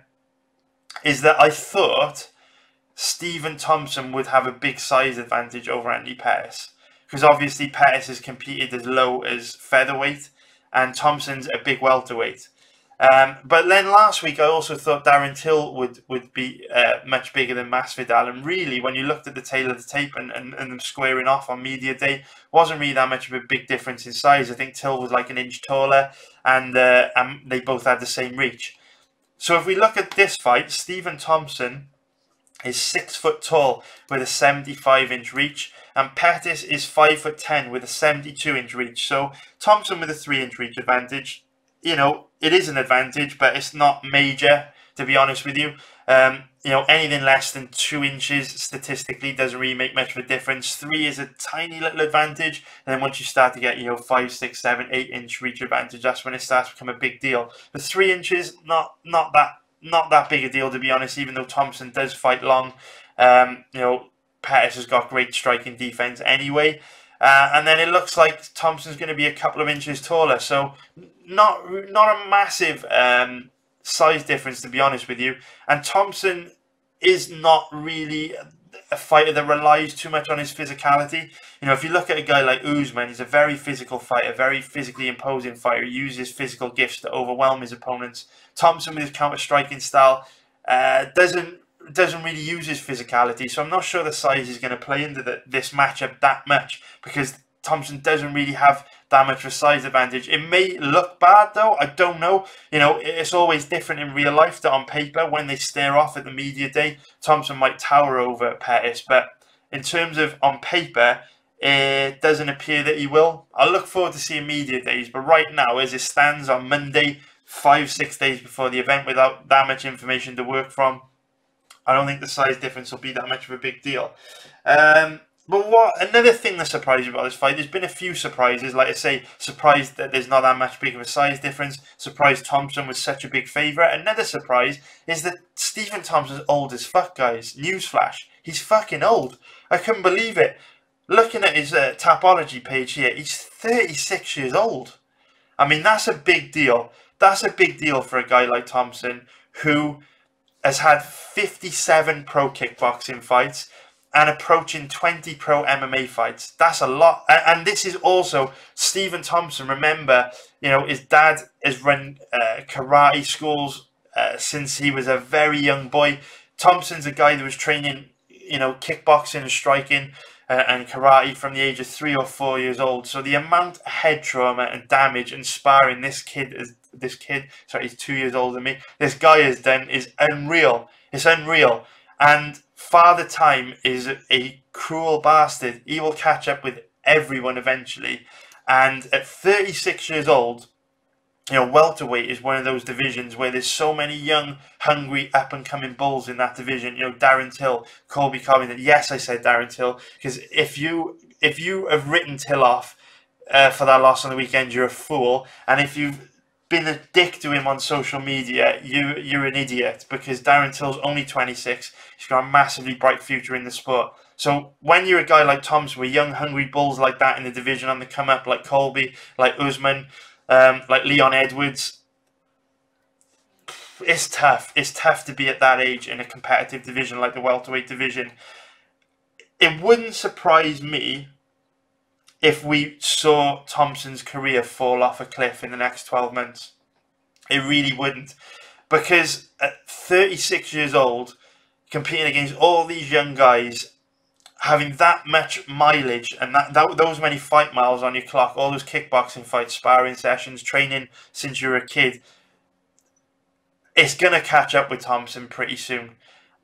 is that I thought Stephen Thompson would have a big size advantage over Andy Pettis. Because obviously Pettis has competed as low as featherweight and Thompson's a big welterweight. But then last week I also thought Darren Till would be much bigger than Masvidal. And really, when you looked at the tail of the tape and them squaring off on media day, wasn't really that much of a big difference in size. I think Till was like an inch taller and they both had the same reach. So if we look at this fight, Stephen Thompson is 6 foot tall with a 75-inch reach, and Pettis is 5'10" with a 72-inch reach. So Thompson with a 3-inch reach advantage. You know, it is an advantage, but it's not major, to be honest with you. You know, anything less than 2 inches statistically doesn't really make much of a difference. 3 is a tiny little advantage. And then once you start to get, you know, 5, 6, 7, 8-inch reach advantage, that's when it starts to become a big deal. But 3 inches, not that big a deal, to be honest, even though Thompson does fight long. You know, Pettis has got great striking defense anyway. And then it looks like Thompson's going to be a couple of inches taller. So not a massive size difference, to be honest with you. And Thompson is not really a fighter that relies too much on his physicality. You know, if you look at a guy like Usman, he's a very physical fighter, very physically imposing fighter. He uses physical gifts to overwhelm his opponents. Thompson, with his counter-striking style, doesn't really use his physicality. So I'm not sure the size is going to play into this matchup that much, because Thompson doesn't really have that much of a size advantage. It may look bad though, I don't know. You know, it's always different in real life that on paper, when they stare off at the media day, Thompson might tower over Pettis. But in terms of on paper, it doesn't appear that he will. I look forward to seeing media days, but right now, as it stands on Monday, 5-6 days before the event, without that much information to work from, I don't think the size difference will be that much of a big deal. But another thing that surprised me about this fight, there's been a few surprises. Like I say, surprised that there's not that much big of a size difference. Surprised Thompson was such a big favourite. Another surprise is that Stephen Thompson's old as fuck, guys. Newsflash. He's fucking old. I couldn't believe it. Looking at his Tapology page here, he's 36 years old. I mean, that's a big deal. That's a big deal for a guy like Thompson, who has had 57 pro kickboxing fights and approaching 20 pro MMA fights. That's a lot. And this is also Stephen Thompson. Remember, you know, his dad has run karate schools since he was a very young boy. Thompson's a guy that was training, you know, kickboxing and striking and karate from the age of 3 or 4 years old. So the amount of head trauma and damage and sparring this kid, sorry, he's 2 years older than me, this guy has done is unreal. It's unreal. And Father Time is a cruel bastard. He will catch up with everyone eventually. And at 36 years old, you know, welterweight is one of those divisions where there's so many young, hungry, up-and-coming bulls in that division. You know, Darren Till, Colby Covington. Yes, I said Darren Till, because if you have written Till off for that loss on the weekend, you're a fool. And if you've been a dick to him on social media, you're an idiot, because Darren Till's only 26. He's got a massively bright future in the sport. So when you're a guy like Thompson with young, hungry bulls like that in the division on the come up, like Colby, like Usman, like Leon Edwards, it's tough. It's tough to be at that age in a competitive division like the welterweight division. It wouldn't surprise me if we saw Thompson's career fall off a cliff in the next 12 months. It really wouldn't. Because at 36 years old, competing against all these young guys, having that much mileage and those many fight miles on your clock, all those kickboxing fights, sparring sessions, training since you were a kid, it's going to catch up with Thompson pretty soon.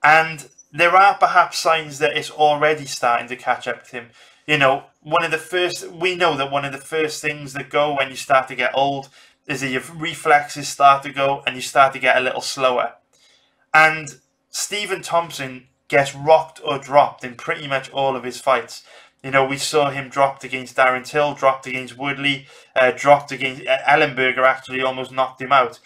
And there are perhaps signs that it's already starting to catch up with him. You know, we know that one of the first things that go when you start to get old is that your reflexes start to go and you start to get a little slower. And Stephen Thompson gets rocked or dropped in pretty much all of his fights. You know, we saw him dropped against Darren Till, dropped against Woodley, dropped against Ellenberger, actually almost knocked him out.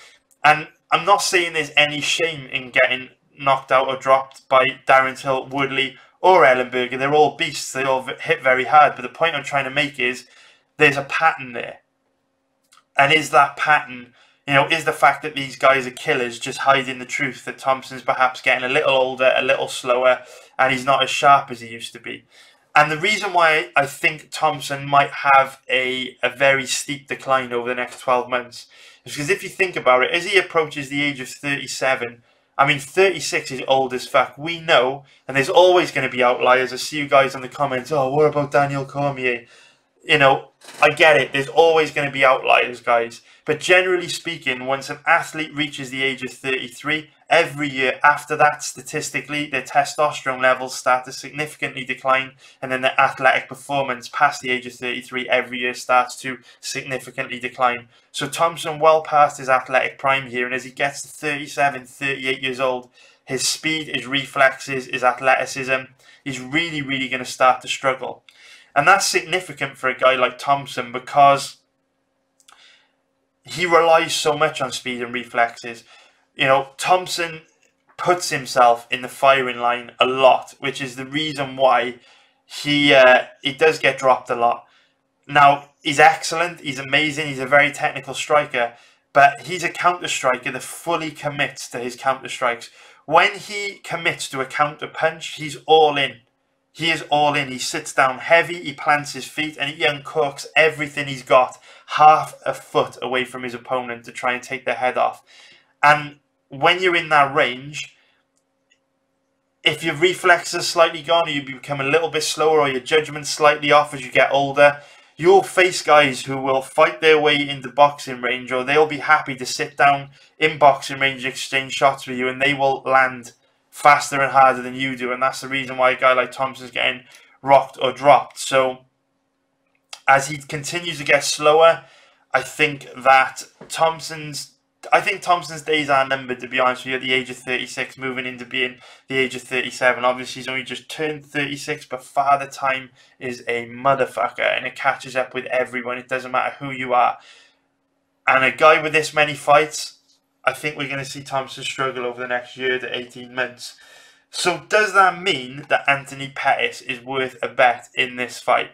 And I'm not saying there's any shame in getting knocked out or dropped by Darren Till, Woodley, or Ellenberger. They're all beasts. They all hit very hard. But the point I'm trying to make is there's a pattern there. And is that pattern, you know, is the fact that these guys are killers just hiding the truth that Thompson's perhaps getting a little older, a little slower, and he's not as sharp as he used to be? And the reason why I think Thompson might have a very steep decline over the next 12 months is because if you think about it, as he approaches the age of 37, I mean, 36 is old as fuck. We know, and there's always going to be outliers. I see you guys in the comments, oh, what about Daniel Cormier? You know, I get it. There's always going to be outliers, guys. But generally speaking, once an athlete reaches the age of 33, every year after that, statistically, their testosterone levels start to significantly decline. And then their athletic performance past the age of 33 every year starts to significantly decline. So Thompson well past his athletic prime here. And as he gets to 37, 38 years old, his speed, his reflexes, his athleticism, he's really, really going to start to struggle. And that's significant for a guy like Thompson because he relies so much on speed and reflexes. You know, Thompson puts himself in the firing line a lot, which is the reason why he does get dropped a lot. Now, he's excellent, he's amazing, he's a very technical striker, but he's a counter striker that fully commits to his counter strikes. When he commits to a counter punch, he's all in. He is all in. He sits down heavy, he plants his feet, and he uncooks everything he's got half a foot away from his opponent to try and take their head off. And when you're in that range, if your reflexes are slightly gone, or you become a little bit slower, or your judgment's slightly off as you get older, you'll face guys who will fight their way into boxing range, or they'll be happy to sit down in boxing range and exchange shots with you, and they will land faster and harder than you do. And that's the reason why a guy like Thompson's getting rocked or dropped. So as he continues to get slower, I think Thompson's days are numbered, to be honest with you, at the age of 36, moving into being the age of 37. Obviously, he's only just turned 36, but Father Time is a motherfucker, and it catches up with everyone. It doesn't matter who you are. And a guy with this many fights, I think we're going to see Thompson struggle over the next year to 18 months. So does that mean that Anthony Pettis is worth a bet in this fight?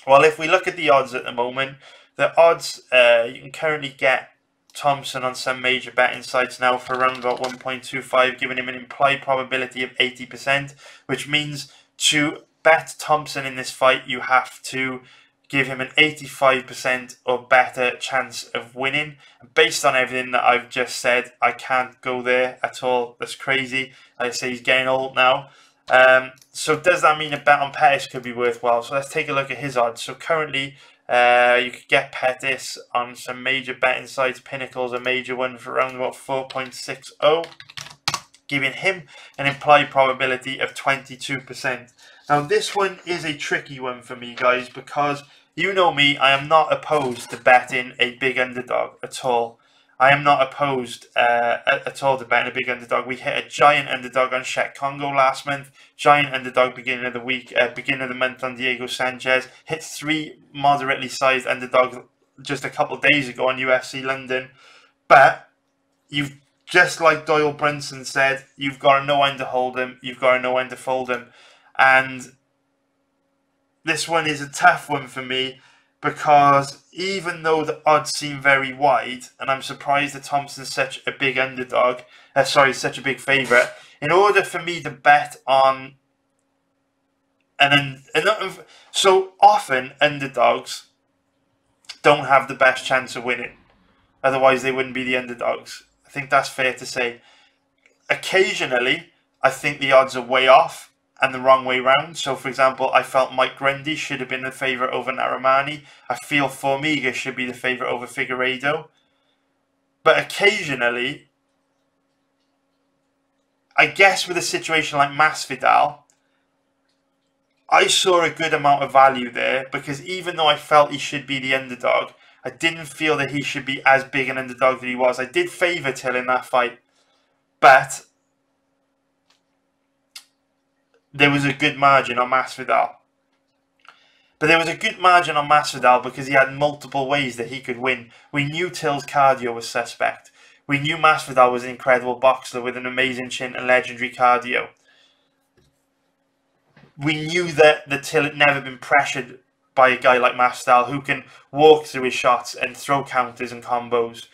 Well, if we look at the odds at the moment, the odds, you can currently get Thompson on some major betting sites now for around about 1.25, giving him an implied probability of 80%, which means to bet Thompson in this fight, you have to give him an 85% or better chance of winning. And based on everything that I've just said, I can't go there at all. That's crazy. Like I say, he's getting old now. So does that mean a bet on Pettis could be worthwhile? So let's take a look at his odds. So currently, you could get Pettis on some major betting sites. Pinnacle's a major one for around about 4.60, giving him an implied probability of 22%. Now this one is a tricky one for me, guys, because you know me, I am not opposed to betting a big underdog at all. I am not opposed at all to betting a big underdog. We hit a giant underdog on Czech Congo last month. Giant underdog beginning of the week, beginning of the month on Diego Sanchez. Hit 3 moderately sized underdogs just a couple of days ago on UFC London. But you've, just like Doyle Brunson said, you've got to know when to hold them. You've got to know when to fold them. And this one is a tough one for me, because even though the odds seem very wide, and I'm surprised that Thompson's such a big underdog, such a big favourite, in order for me to bet on so often underdogs don't have the best chance of winning. Otherwise they wouldn't be the underdogs. I think that's fair to say. Occasionally, I think the odds are way off and the wrong way round. So, for example, I felt Mike Grundy should have been the favourite over Narimani. I feel Formiga should be the favourite over Figueiredo. But occasionally, I guess with a situation like Masvidal, I saw a good amount of value there, because even though I felt he should be the underdog, I didn't feel that he should be as big an underdog that he was. I did favour Till in that fight, but there was a good margin on Masvidal. But there was a good margin on Masvidal because he had multiple ways that he could win. We knew Till's cardio was suspect. We knew Masvidal was an incredible boxer with an amazing chin and legendary cardio. We knew that Till had never been pressured by a guy like Masvidal, who can walk through his shots and throw counters and combos.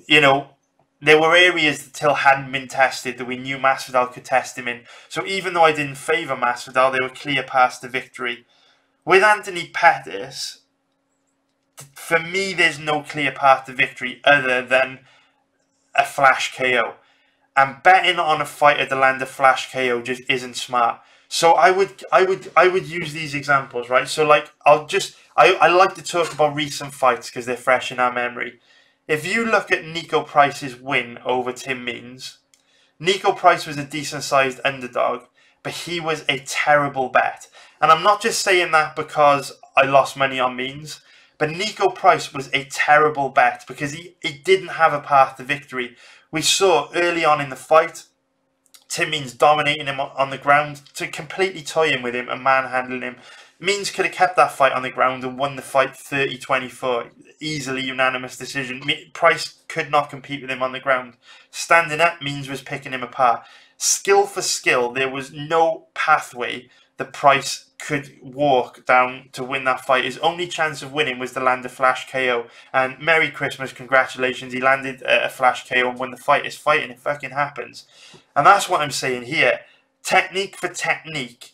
You know, there were areas that Till hadn't been tested that we knew Masvidal could test him in. So even though I didn't favour Masvidal, there were clear paths to victory. With Anthony Pettis, for me, there's no clear path to victory other than a flash KO. And betting on a fighter to land a flash KO just isn't smart. So I would use these examples, right? So like I like to talk about recent fights because they're fresh in our memory. If you look at Nico Price's win over Tim Means, Nico Price was a decent-sized underdog, but he was a terrible bet. And I'm not just saying that because I lost money on Means, but Nico Price was a terrible bet because he didn't have a path to victory. We saw early on in the fight, Tim Means dominating him on the ground to completely toy him with him and manhandling him. Means could have kept that fight on the ground and won the fight 30-24. Easily unanimous decision. Price could not compete with him on the ground. Standing up, Means was picking him apart. Skill for skill, there was no pathway the price could walk down to win that fight. His only chance of winning was to land a flash KO. And Merry Christmas, congratulations. He landed a flash KO and won the fight. It's fighting, it fucking happens. And that's what I'm saying here. Technique for technique.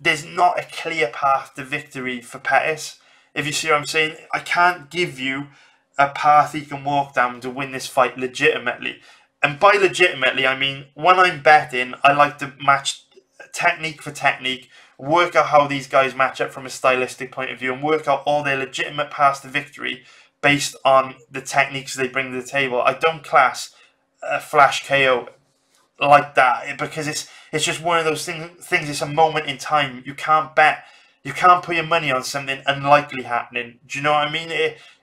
There's not a clear path to victory for Pettis. If you see what I'm saying, I can't give you a path he can walk down to win this fight legitimately. And by legitimately, I mean, when I'm betting, I like to match technique for technique, work out how these guys match up from a stylistic point of view, and work out all their legitimate paths to victory based on the techniques they bring to the table. I don't class a flash KO like that because it's just one of those things. It's a moment in time. You can't bet. You can't put your money on something unlikely happening. Do you know what I mean?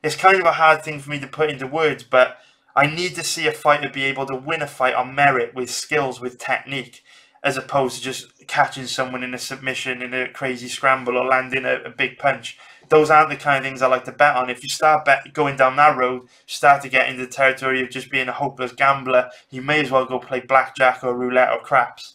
It's kind of a hard thing for me to put into words, but I need to see a fighter be able to win a fight on merit, with skills, with technique, as opposed to just catching someone in a submission in a crazy scramble or landing a big punch. Those aren't the kind of things I like to bet on. If you start going down that road, start to get into the territory of just being a hopeless gambler, you may as well go play blackjack or roulette or craps.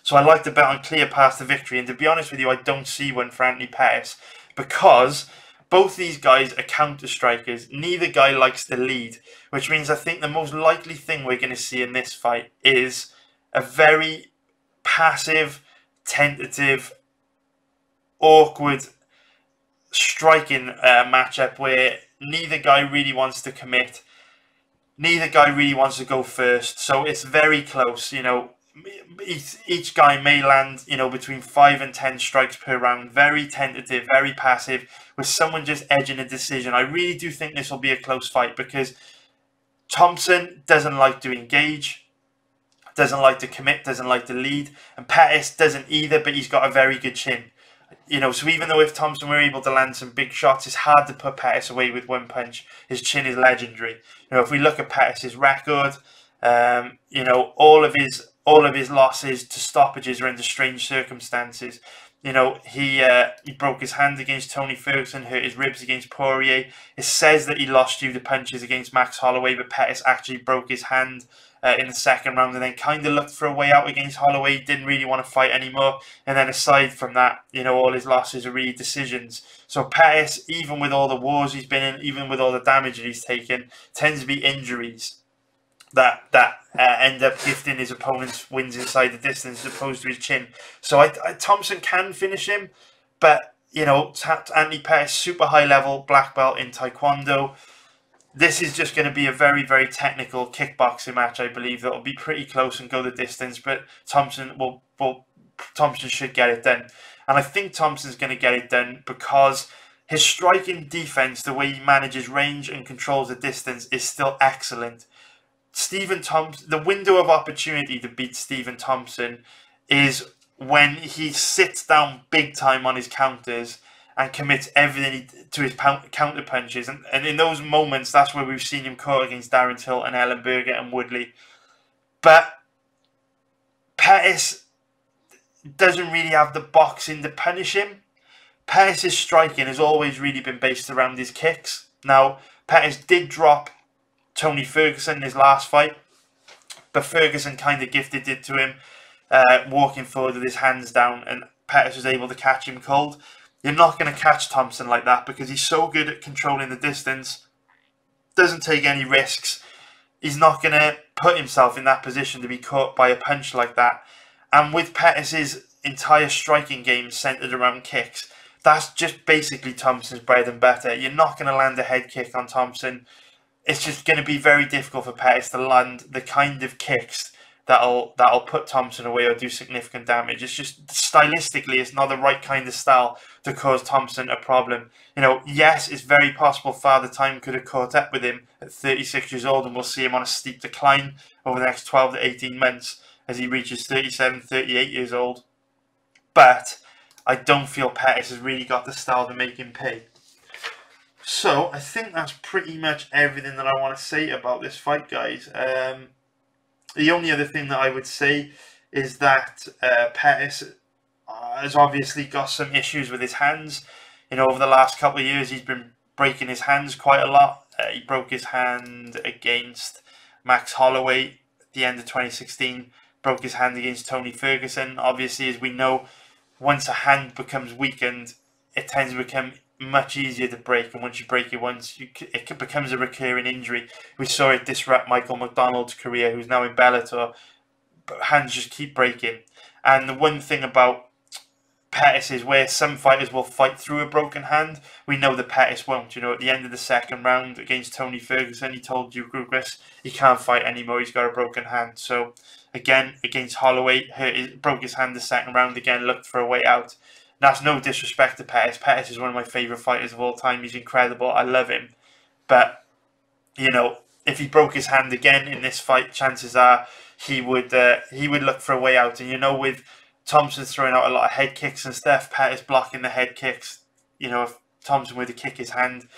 So I like to bet on clear paths to victory. And to be honest with you, I don't see one for Anthony Pettis, because both these guys are counter strikers. Neither guy likes to lead, which means I think the most likely thing we're going to see in this fight is a very passive, tentative, awkward striking matchup where neither guy really wants to commit. Neither guy really wants to go first. So it's very close, you know. Each guy may land, you know, between 5 and 10 strikes per round. Very tentative, very passive, with someone just edging a decision. I really do think this will be a close fight because Thompson doesn't like to engage, doesn't like to commit, doesn't like to lead, and Pettis doesn't either, but he's got a very good chin. You know, so even though if Thompson were able to land some big shots, it's hard to put Pettis away with one punch. His chin is legendary. You know, if we look at Pettis' record, you know, all of his losses to stoppages are under strange circumstances. You know, he broke his hand against Tony Ferguson, hurt his ribs against Poirier. It says that he lost due to punches against Max Holloway, but Pettis actually broke his hand in the second round and then kind of looked for a way out against Holloway. He didn't really want to fight anymore. And then aside from that, you know, all his losses are really decisions. So Pettis, even with all the wars he's been in, even with all the damage that he's taken, tends to be injuries that end up gifting his opponent's wins inside the distance as opposed to his chin. So Thompson can finish him, but, you know, Anthony Pettis, super high level black belt in Taekwondo. This is just going to be a very, very technical kickboxing match, I believe. That will be pretty close and go the distance, but Thompson should get it done. And I think Thompson's going to get it done because his striking defense, the way he manages range and controls the distance, is still excellent. Stephen Thompson, the window of opportunity to beat Stephen Thompson is when he sits down big time on his counters and commits everything to his counter punches. And in those moments, that's where we've seen him caught against Darren Till and Ellenberger and Woodley. But Pettis doesn't really have the boxing to punish him. Pettis' striking has always really been based around his kicks. Now, Pettis did drop Tony Ferguson in his last fight, but Ferguson kind of gifted it to him, walking forward with his hands down, and Pettis was able to catch him cold. You're not going to catch Thompson like that because he's so good at controlling the distance, doesn't take any risks. He's not going to put himself in that position to be caught by a punch like that. And with Pettis' entire striking game centered around kicks, that's just basically Thompson's bread and butter. You're not going to land a head kick on Thompson. It's just going to be very difficult for Pettis to land the kind of kicks that'll put Thompson away or do significant damage. It's just stylistically, it's not the right kind of style to cause Thompson a problem. You know, yes, it's very possible Father Time could have caught up with him at 36 years old, and we'll see him on a steep decline over the next 12 to 18 months as he reaches 37, 38 years old. But I don't feel Pettis has really got the style to make him pay. So I think that's pretty much everything that I want to say about this fight, guys. The only other thing that I would say is that Pettis has obviously got some issues with his hands. You know, over the last couple of years, he's been breaking his hands quite a lot. He broke his hand against Max Holloway at the end of 2016. broke his hand against Tony Ferguson. Obviously, as we know, once a hand becomes weakened, it tends to become much easier to break, and once you break it once, it becomes a recurring injury. We saw it disrupt Michael McDonald's career, who's now in Bellator, but hands just keep breaking. And the one thing about Pettis is where some fighters will fight through a broken hand, we know that Pettis won't. You know, at the end of the second round against Tony Ferguson, he told Duke Lucas he can't fight anymore, he's got a broken hand. So again, against Holloway, broke his hand the second round again, looked for a way out. That's no disrespect to Pettis. Pettis is one of my favourite fighters of all time. He's incredible. I love him. But, you know, if he broke his hand again in this fight, chances are he would look for a way out. And, you know, with Thompson throwing out a lot of head kicks and stuff, Pettis blocking the head kicks, you know, if Thompson were to kick his hand,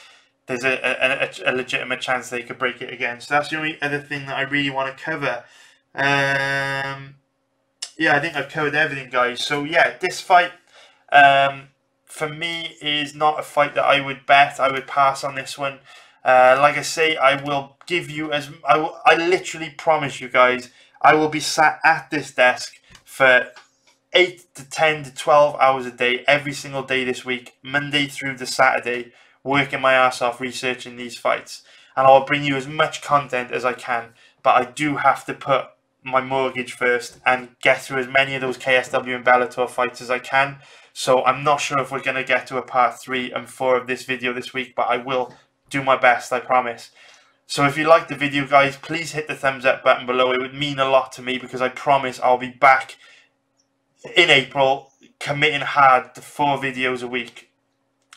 there's a legitimate chance they could break it again. So that's the only other thing that I really want to cover. Yeah, I think I've covered everything, guys. So, yeah, this fight, for me, is not a fight that I would bet. I would pass on this one. Like I say, I will give you I literally promise you guys, I will be sat at this desk for 8 to 10 to 12 hours a day, every single day this week, Monday through to Saturday, working my ass off researching these fights. And I'll bring you as much content as I can, but I do have to put my mortgage first and get through as many of those KSW and Bellator fights as I can. So I'm not sure if we're going to get to a part 3 and 4 of this video this week, but I will do my best, I promise. So if you like the video, guys, please hit the thumbs up button below. It would mean a lot to me, because I promise I'll be back in April, committing hard to 4 videos a week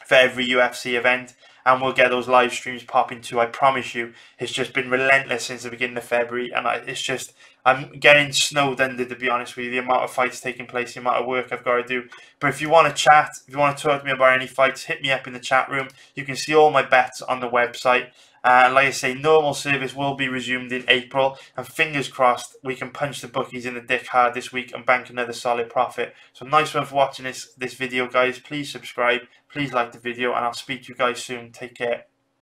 for every UFC event, and we'll get those live streams popping too. I promise you, it's just been relentless since the beginning of February, and I'm getting snowed under, to be honest with you, the amount of fights taking place, the amount of work I've got to do. But if you want to chat, if you want to talk to me about any fights, hit me up in the chat room. You can see all my bets on the website. And like I say, normal service will be resumed in April, and fingers crossed we can punch the bookies in the dick hard this week and bank another solid profit. So nice one for watching this video, guys. Please subscribe, please like the video, and I'll speak to you guys soon. Take care.